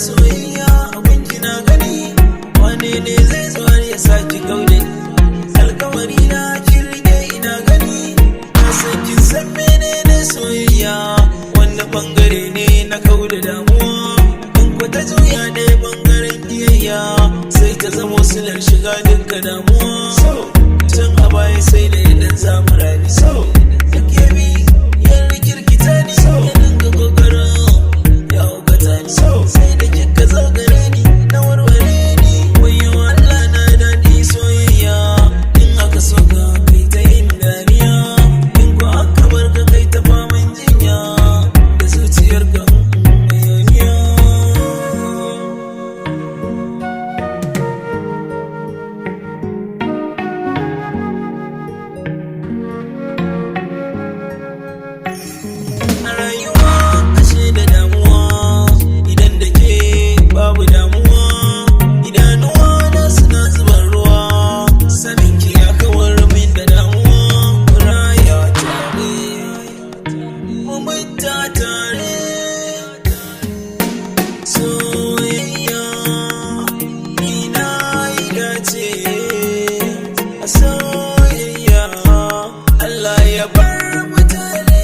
soyayya abin kina gani, wane ne zai zo ya saki gaune? Alkawari na kin rike ina gani, na san kin san menene soyayya. Wanda bangare ne na kauda damuwa, in ko ta juya ɗaya bangaren iyayya, sai ta zamo silar shiga duka damuwa. So can a baya sai da idan zamu rani, so take bi yan rikirkita ni, so ya dinga kokarin ya hukata ni, so sai da kika zo gare ni na warware ni. Wayo Allah na daɗi soyayya, in aka so ka kai ta yin dariya, in ko aka bar ka kai ta faman jinya da zuciyar ka mayoniya. A rayuwa ashe da damuwa, idan da ke babu damuwa, idanuwa na suna zubar ruwa, sanin ki ya kawar min da damuwa. Raya tare mu mutu tare, soyayya ina yi dace a soyayya. Allah ya bar mutane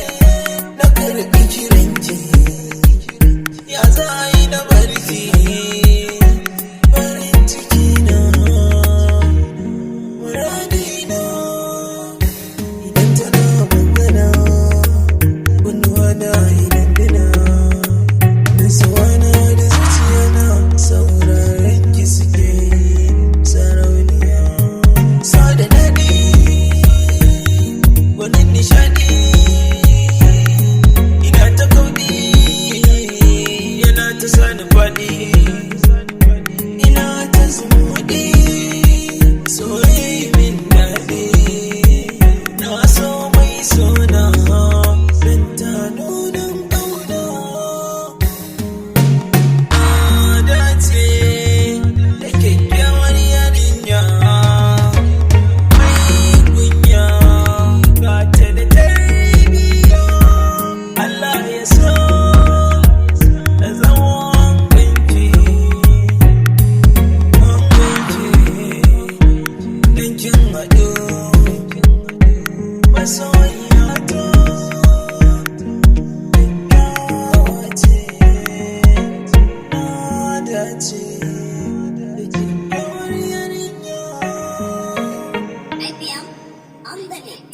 na karɓi kiranki, ya za a yi na barki farin ciki na muradina. Idan tana magana kunnuwa na idan dina, nutsuwa na da zuciya na sauraren ki suke yi sarauniya. Sa da daɗi gwanin nishaɗi, ina ta kauɗi yana ta sani faɗi, ina ta zumuɗi soyayya min daɗi. Na so mai sona don ta nunan ƙauna, na dace da kyakkyawar yarinya mai kunya, ga ta da tarbiyya. Allah ya so da zawon ganki, an ganki don kin haɗu masoyiya ta. Kyakkyawa ce, na dace da kyakkyawar yarinya. IPM on the mix.